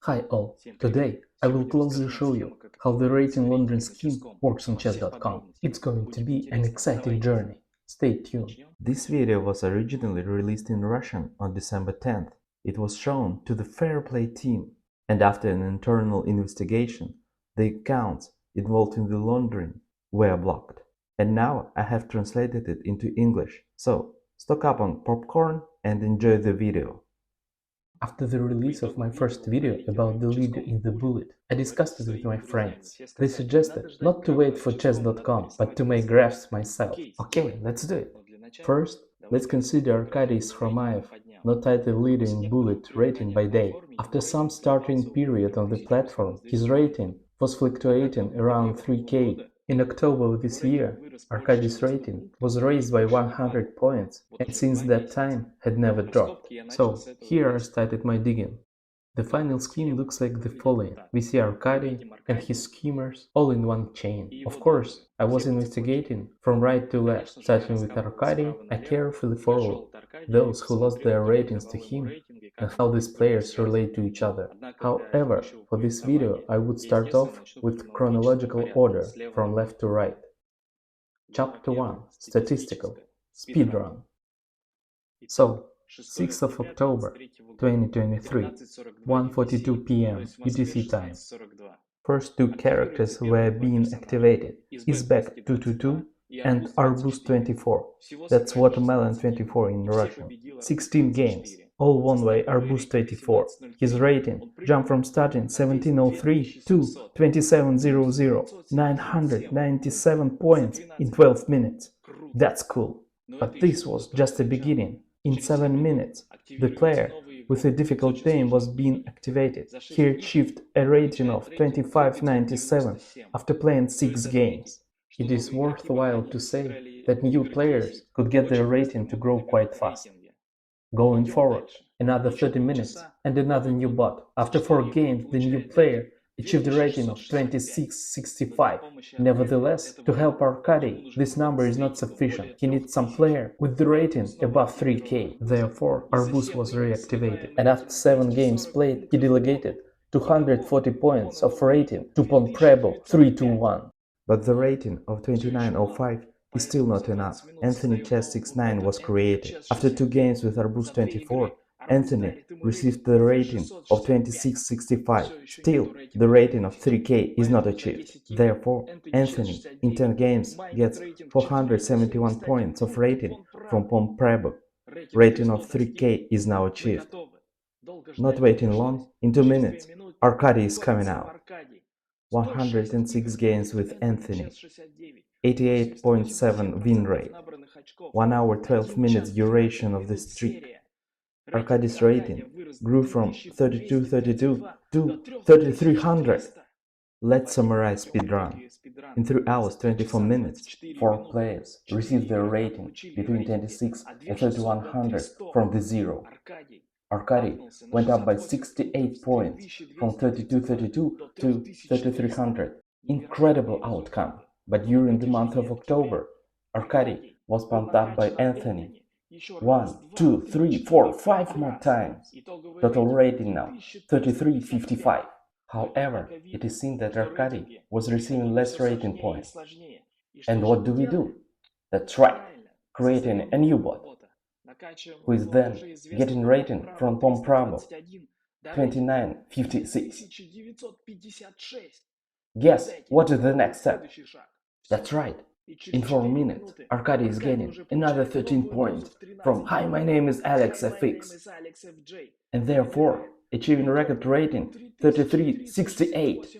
Hi all, today I will closely show you how the rating laundering scheme works on chess.com. It's going to be an exciting journey. Stay tuned. This video was originally released in Russian on December 10th. It was shown to the Fair Play team, and after an internal investigation, the accounts involved in the laundering were blocked. And now I have translated it into English, so stock up on popcorn and enjoy the video. After the release of my first video about the leader in the bullet, I discussed it with my friends. They suggested not to wait for chess.com, but to make graphs myself. Okay, let's do it. First, let's consider Arkady Skromaev, not title leader in bullet rating by day. After some starting period on the platform, his rating was fluctuating around 3K. In October of this year, Arkady's rating was raised by 100 points, and since that time had never dropped. So, here I started my digging. The final scheme looks like the following. We see Arkady and his schemers all in one chain. Of course, I was investigating from right to left. Starting with Arkady, I carefully followed those who lost their ratings to him and how these players relate to each other. However, for this video I would start off with chronological order from left to right. Chapter 1. Statistical. Speedrun. So, 6th of October 2023, 1:42 p.m. UTC time. First two characters were being activated, Isbek 222 and Arbuz 24. That's Watermelon 24 in Russian. 16 games, all won by Arbuz 24. His rating jumped from starting 1703 to 2700, 997 points in 12 minutes. That's cool. But this was just the beginning. In 7 minutes, the player with a difficult name was being activated. He achieved a rating of 2597 after playing 6 games. It is worthwhile to say that new players could get their rating to grow quite fast. Going forward, another 30 minutes and another new bot. After 4 games, the new player achieved a rating of 2665. Nevertheless, to help Arkady, this number is not sufficient. He needs some player with the rating above 3K. Therefore, Arbuz was reactivated, and after 7 games played, he delegated 240 points of rating to part2 321. But the rating of 2905 is still not enough. Anthony Chess 69 was created. After 2 games with Arbuz 24, Anthony received the rating of 2665. Still, the rating of 3K is not achieved. Therefore, Anthony, in 10 games, gets 471 points of rating from part2. Rating of 3K is now achieved. Not waiting long, in 2 minutes, Arkady is coming out. 106 games with Anthony, 88.7 win rate, 1 hour 12 minutes duration of the streak. Arkady's rating grew from 3232 to 3300. Let's summarize speedrun. In 3 hours 24 minutes, 4 players received their rating between 26 and 3100 from the zero. Arkady went up by 68 points from 3232 to 3300. Incredible outcome. But during the month of October, Arkady was pumped up by Anthony 1, 2, 3, 4, 5 more times. Total rating now 3355. However, it is seen that Arkady was receiving less rating points. And what do? That's right, creating a new bot, who is then getting rating from part2 2956. Guess what is the next step? That's right. In 4 minutes, Arkady is getting another 13 points from Hi, my name is Alex FX, and therefore achieving record rating 3368.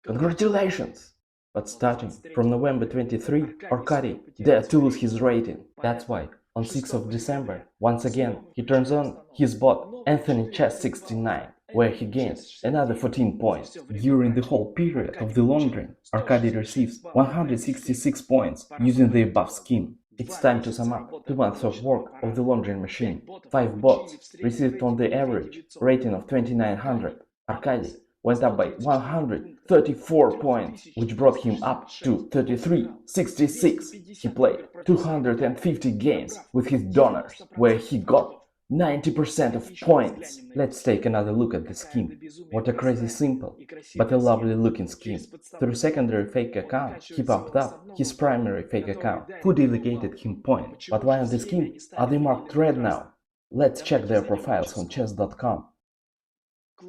Congratulations! But starting from November 23, Arkady dared to lose his rating. That's why on 6th of December, once again, he turns on his bot Anthony Chess 69, where he gains another 14 points. During the whole period of the laundering, Arkady receives 166 points using the above scheme. It's time to sum up 2 months of work of the laundering machine. 5 bots received on the average rating of 2900. Arkady went up by 134 points, which brought him up to 3366. He played 250 games with his donors, where he got 90% of points! Let's take another look at the scheme. What a crazy simple, but a lovely looking scheme. Through secondary fake account, he pumped up his primary fake account, who delegated him points. But why on the scheme are they marked red now? Let's check their profiles on chess.com.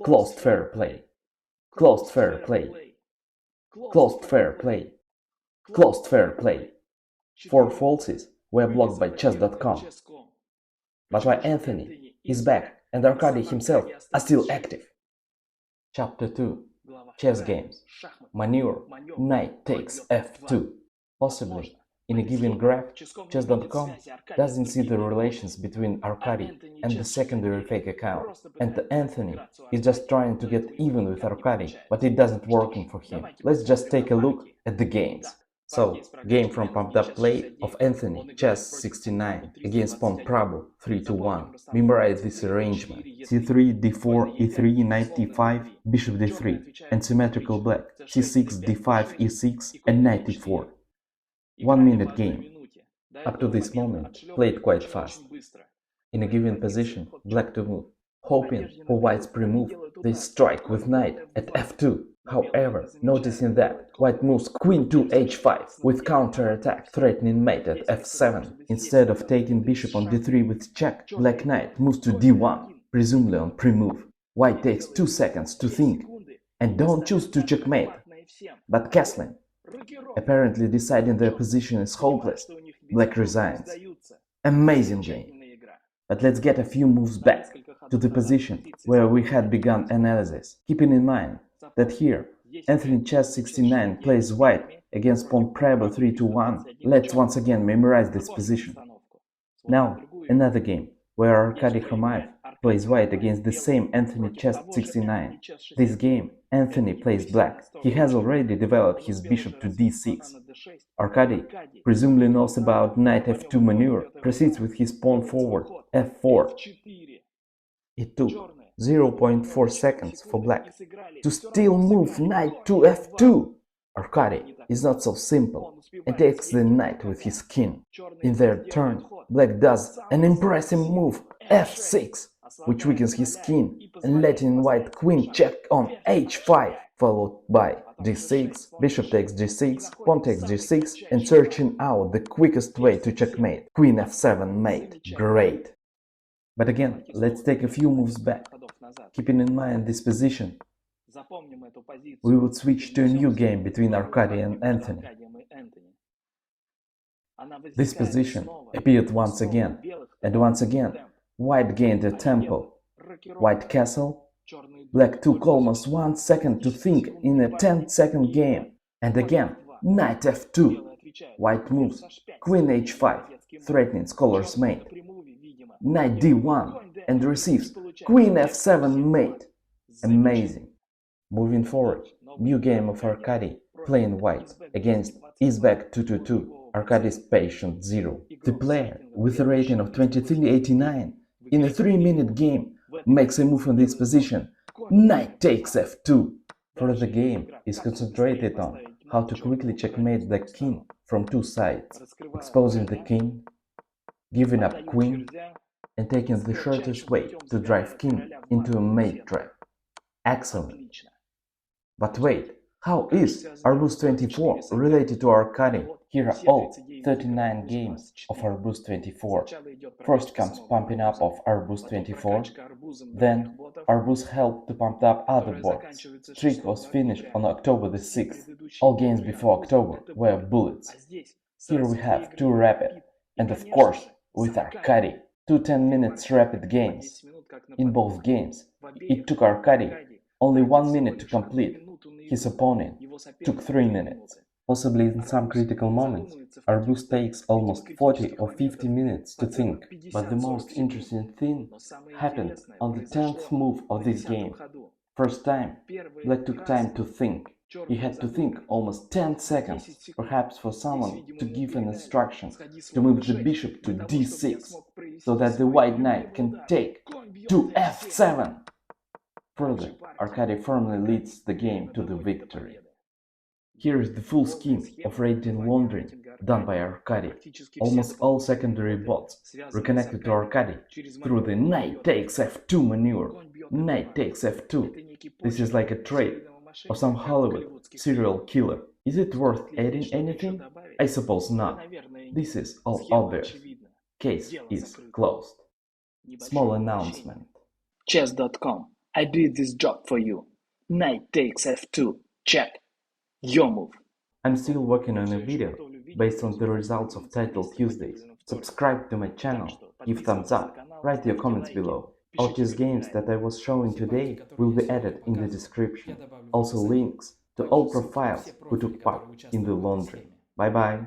Closed fair play. Closed fair play. Closed fair play. Closed fair play. 4 falses were blocked by chess.com. But why Anthony is back and Arkady himself are still active? Chapter 2. Chess games. Maneuver. Knight takes f2. Possibly, in a given graph, chess.com doesn't see the relations between Arkady and the secondary fake account, and Anthony is just trying to get even with Arkady, but it doesn't working for him. Let's just take a look at the games. So, game from pumped up play of Anthony, chess 69, against pawn Prabhu 3-1. Memorize this arrangement. c3, d4, e3, knight e5, bishop d3, and symmetrical black, c6, d5, e6, and knight e4. 1 minute game. Up to this moment, played quite fast. In a given position, black to move. Hoping for white's pre-move, they strike with knight at f2. However, noticing that white moves queen to h5 with counter-attack, threatening mate at f7. Instead of taking bishop on d3 with check, black knight moves to d1, presumably on pre-move. White takes 2 seconds to think, and don't choose to checkmate, but castling. Apparently deciding their position is hopeless, black resigns. Amazing game. But let's get a few moves back to the position where we had begun analysis, keeping in mind that here Anthony chess 69 plays white against pawn Prabhu 3-1. Let's once again memorize this position. Now, another game where Arkady Khromaev plays white against the same Anthony chess 69. This game, Anthony plays black. He has already developed his bishop to d6. Arkady, presumably knows about knight f2 maneuver, proceeds with his pawn forward, f4. It took 0.4 seconds for black to still move knight to f2. Arkady is not so simple and takes the knight with his king. In their turn, black does an impressive move, f6, which weakens his king and letting white queen check on h5, followed by d6, bishop takes g6, pawn takes g6, and searching out the quickest way to checkmate, queen f7 mate. Great! But again, let's take a few moves back. Keeping in mind this position, we would switch to a new game between Arkady and Anthony. This position appeared once again, and once again, white gained a tempo. White castle, black took almost 1 second to think in a 10-second game, and again, knight f2. White moves, queen h5, threatening scholar's mate. Knight d1, and receives queen f7 mate. Amazing. Moving forward, new game of Arkady, playing white, against Uzbek 222, Arkady's patient 0. The player, with a rating of 2389, in a 3-minute game, makes a move in this position, knight takes f2. Further game is concentrated on how to quickly checkmate the king from 2 sides, exposing the king, giving up queen, and taking the shortest way to drive king into a mate trap. Excellent. But wait, how is Arbuz 24 related to Arkady? Here are all 39 games of Arbuz 24. First comes pumping up of Arbuz 24, then Arbuz helped to pump up other boards. Streak was finished on October the 6th. All games before October were bullets. Here we have 2 rapid, and of course with Arkady, 2 10-minute rapid games. In both games, it took Arkady only 1 minute to complete. His opponent took 3 minutes. Possibly in some critical moments, Arbuz takes almost 40 or 50 minutes to think. But the most interesting thing happened on the 10th move of this game. First time, black took time to think. He had to think almost 10 seconds, perhaps for someone to give an instruction to move the bishop to d6, so that the white knight can take to f7. Further, Arkady firmly leads the game to the victory. Here is the full scheme of rating Laundering done by Arkady. Almost all secondary bots reconnected to Arkady through the knight takes f2 maneuver. Knight takes f2. This is like a trade of some Hollywood serial killer. Is it worth adding anything? I suppose not. This is all obvious. Case is closed. Small announcement. Chess.com. I did this job for you. Knight takes f2. Check. Your move. I'm still working on a video based on the results of Title Tuesdays. Subscribe to my channel, give thumbs up, write your comments below. All chess games that I was showing today will be added in the description. Also links to all profiles who took part in the laundering. Bye bye.